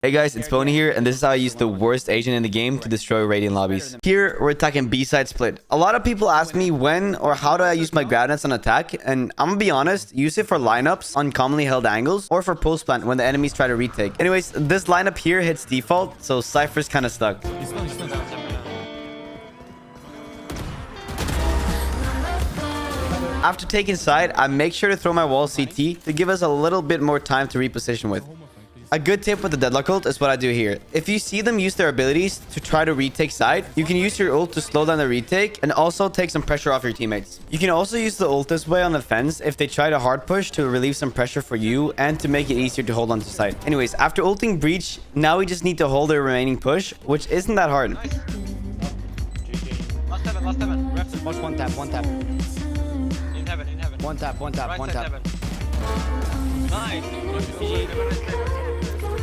Hey guys, it's Pony here, and this is how I use the worst agent in the game to destroy Radiant lobbies. Here, we're attacking B-side split. A lot of people ask me when or how do I use my grab nets on attack, and I'm gonna be honest, use it for lineups on commonly held angles or for post plant when the enemies try to retake. Anyways, this lineup here hits default, so Cypher's kind of stuck. After taking side, I make sure to throw my wall CT to give us a little bit more time to reposition with. A good tip with the Deadlock ult is what I do here. If you see them use their abilities to try to retake side, you can use your ult to slow down the retake and also take some pressure off your teammates. You can also use the ult this way on the fence if they try to hard push to relieve some pressure for you and to make it easier to hold on to side. Anyways, after ulting breach, now we just need to hold the remaining push, which isn't that hard. Nice. Last heaven. Ref. Watch one tap. In heaven. One tap. Right side heaven. Nice.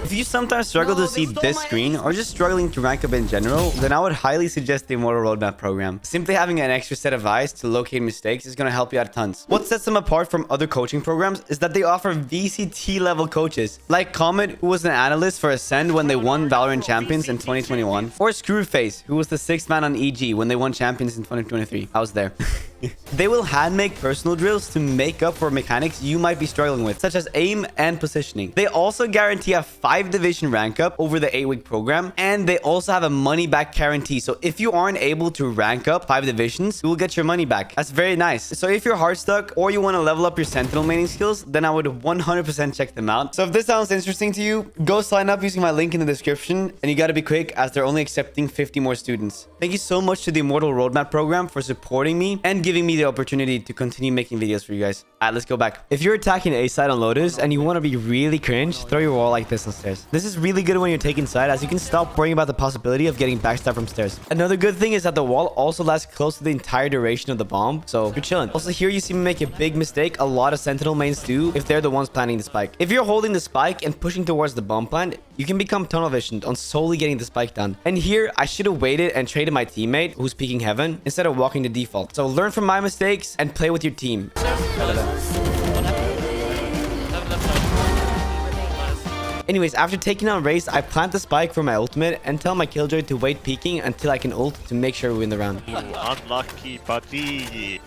If you sometimes struggle to see this screen or just struggling to rank up in general, then I would highly suggest the Immortal Roadmap program. Simply having an extra set of eyes to locate mistakes is going to help you out tons. What sets them apart from other coaching programs is that they offer VCT level coaches, like Comet, who was an analyst for Ascend when they won Valorant Champions in 2021, or Screwface, who was the 6th man on EG when they won Champions in 2023. I was there. They will hand make personal drills to make up for mechanics you might be struggling with, such as aim and positioning. They also guarantee a 5-division rank up over the 8-week program, and they also have a money back guarantee. So if you aren't able to rank up 5 divisions, you will get your money back. That's very nice. So if you're hard stuck or you want to level up your sentinel maining skills, then I would 100% check them out. So if this sounds interesting to you, go sign up using my link in the description, and you got to be quick as they're only accepting 50 more students. Thank you so much to the Immortal Roadmap program for supporting me and giving me the opportunity to continue making videos for you guys. Alright, let's go back. If you're attacking A side on Lotus and you want to be really cringe, throw your wall like this on stairs. This is really good when you're taking side, as you can stop worrying about the possibility of getting backstabbed from stairs. Another good thing is that the wall also lasts close to the entire duration of the bomb, so you're chilling. Also, here you see me make a big mistake a lot of sentinel mains do if they're the ones planting the spike. If you're holding the spike and pushing towards the bomb plant, you can become tunnel visioned on solely getting the spike down. And here, I should have waited and traded my teammate who's peeking heaven instead of walking the default. So learn from my mistakes and play with your team. Anyways, after taking on Race, I plant the spike for my ultimate and tell my killjoy to wait peeking until I can ult to make sure we win the round. Unlucky buddy.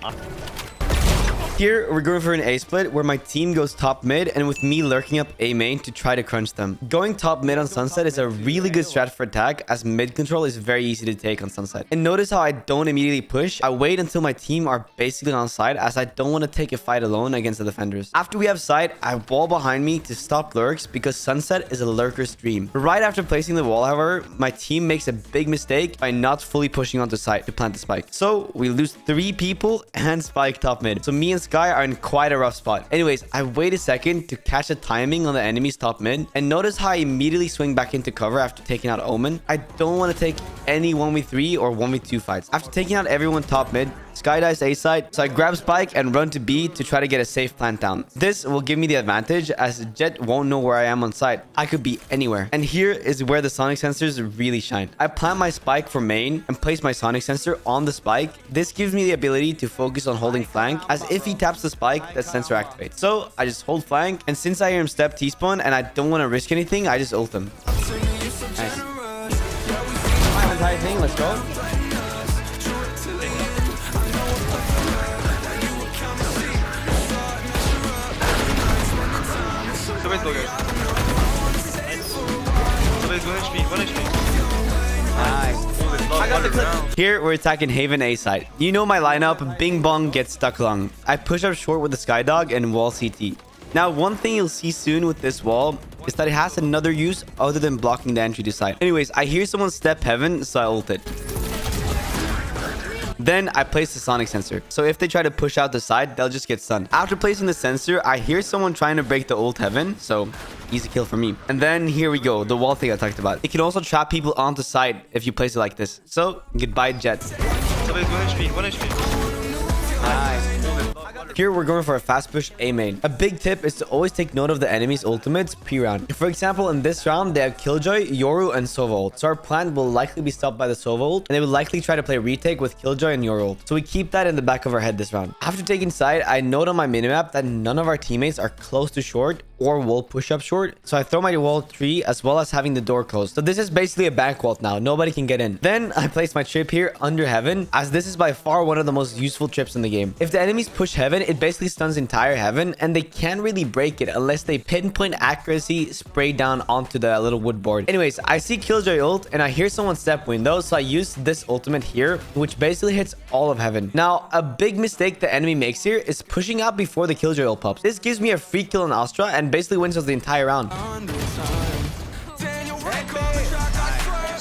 Here, we're going for an A split where my team goes top mid and with me lurking up A main to try to crunch them. Going top mid on Sunset is a really good strat for attack, as mid control is very easy to take on Sunset. And notice how I don't immediately push. I wait until my team are basically on side, as I don't want to take a fight alone against the defenders. After we have side, I wall behind me to stop lurks because Sunset is a lurker stream. Right after placing the wall, however, my team makes a big mistake by not fully pushing onto side to plant the spike. So we lose 3 people and spike top mid. So me and Sky are in quite a rough spot. Anyways, I wait a second to catch the timing on the enemy's top mid, and notice how I immediately swing back into cover after taking out Omen. I don't want to take any 1v3 or 1v2 fights. After taking out everyone top mid, Sky dies A side, so I grab Spike and run to B to try to get a safe plant down. This will give me the advantage as Jet won't know where I am on side. I could be anywhere. And here is where the sonic sensors really shine. I plant my Spike for main and place my sonic sensor on the Spike. This gives me the ability to focus on holding flank, as if he taps the Spike, that sensor activates. So I just hold flank, and since I hear him step T-spawn and I don't want to risk anything, I just ult him. Nice. My entire thing, let's go. Somebody's low, guys. Somebody's 1 HP, 1 HP. Nice. I got the clip. Here, we're attacking Haven A side. You know my lineup, Bing Bong gets stuck long. I push up short with the Skydog and wall CT. Now, one thing you'll see soon with this wall is that it has another use other than blocking the entry to side. Anyways, I hear someone step heaven, so I ult it. Then I place the sonic sensor. So if they try to push out the side, they'll just get stunned. After placing the sensor, I hear someone trying to break the ult heaven. So easy kill for me. And then here we go, the wall thing I talked about. It can also trap people onto side if you place it like this. So goodbye, Jet. Somebody's 1 HP, 1 HP. Nice. Here we're going for a fast push A main. A big tip is to always take note of the enemy's ultimates pre-round. For example, in this round, they have Killjoy, Yoru, and Sova ult. So our plan will likely be stopped by the Sova ult, and they will likely try to play retake with Killjoy and Yoru ult. So we keep that in the back of our head this round. After taking side, I note on my minimap that none of our teammates are close to short or wall push up short. So I throw my wall 3 as well as having the door closed. So this is basically a back wall now. Nobody can get in. Then I place my trip here under heaven, as this is by far one of the most useful trips in the game. If the enemies push heaven, it basically stuns entire heaven, and they can't really break it unless they pinpoint accuracy spray down onto the little wood board. Anyways, I see Killjoy ult and I hear someone step window, so I use this ultimate here, which basically hits all of heaven. Now, a big mistake the enemy makes here is pushing out before the Killjoy ult pops. This gives me a free kill on Astra and basically wins us the entire round.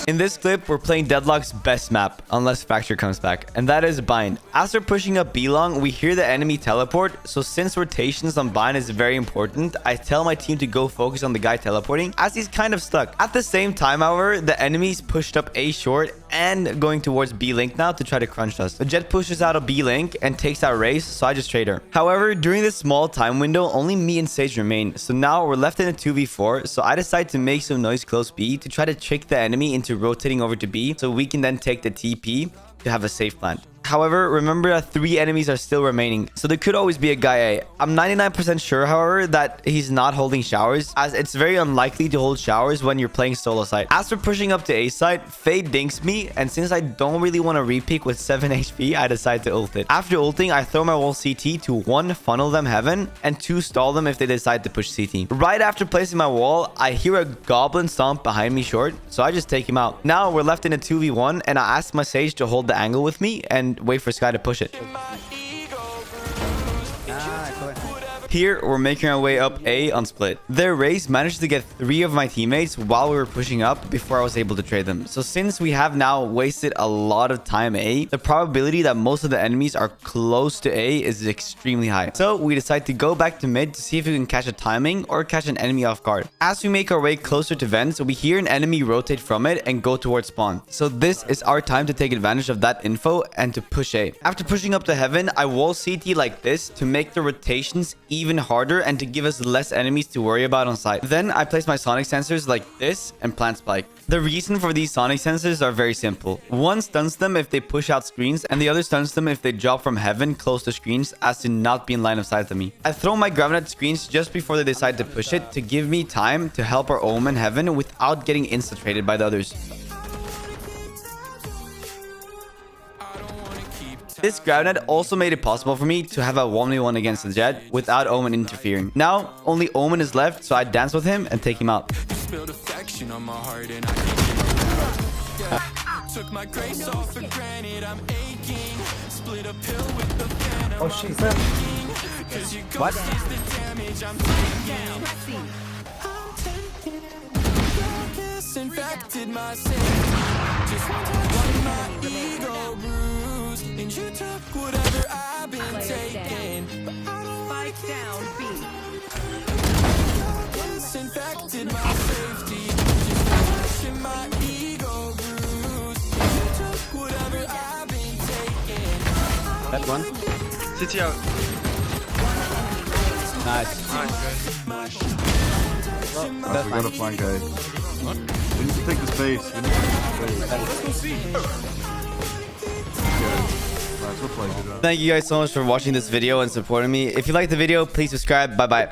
In this clip, we're playing Deadlock's best map, unless Fracture comes back, and that is Bind. After pushing up B long, we hear the enemy teleport, so since rotations on Bind is very important, I tell my team to go focus on the guy teleporting, as he's kind of stuck. At the same time, however, the enemies pushed up A short and going towards B link now to try to crunch us. The Jet pushes out of B link and takes out Race, so I just trade her. However, during this small time window, only me and Sage remain, so now we're left in a 2v4, so I decide to make some noise close B to try to trick the enemy into rotating over to B, so we can then take the TP to have a safe plant. However, remember that 3 enemies are still remaining, so there could always be a guy A. I'm 99% sure, however, that he's not holding showers, as it's very unlikely to hold showers when you're playing solo side. As for pushing up to A side, Fade dinks me, and since I don't really want to repeak with 7 HP, I decide to ult it. After ulting, I throw my wall CT to 1, funnel them heaven, and 2, stall them if they decide to push CT. Right after placing my wall, I hear a goblin stomp behind me short, so I just take him out. Now we're left in a 2v1, and I ask my Sage to hold the angle with me and wait for Sky to push it. Here, we're making our way up A on split. Their Race managed to get 3 of my teammates while we were pushing up before I was able to trade them. So since we have now wasted a lot of time A, the probability that most of the enemies are close to A is extremely high. So we decide to go back to mid to see if we can catch a timing or catch an enemy off guard. As we make our way closer to vents, we hear an enemy rotate from it and go towards spawn. So this is our time to take advantage of that info and to push A. After pushing up to heaven, I wall CT like this to make the rotations even harder and to give us less enemies to worry about on site. Then I place my sonic sensors like this and plant spike. The reason for these sonic sensors are very simple. One stuns them if they push out screens, and the other stuns them if they drop from heaven close to screens as to not be in line of sight to me. I throw my granite screens just before they decide to push it to give me time to help our omen heaven without getting insta-traded by the others. This groundnet also made it possible for me to have a 1v1 against the Jet without Omen interfering. Now, only Omen is left, so I dance with him and take him out. Oh shit, what? And you took whatever I've been taking, but I don't like down B. Infected my safety, just watching my ego bruise. You took whatever I've been taking. That one. CT out. Nice. Nice, Well, we gotta flank A. We need to take the space. We need to take the space. Thank you guys so much for watching this video and supporting me. If you liked the video, please subscribe. Bye bye.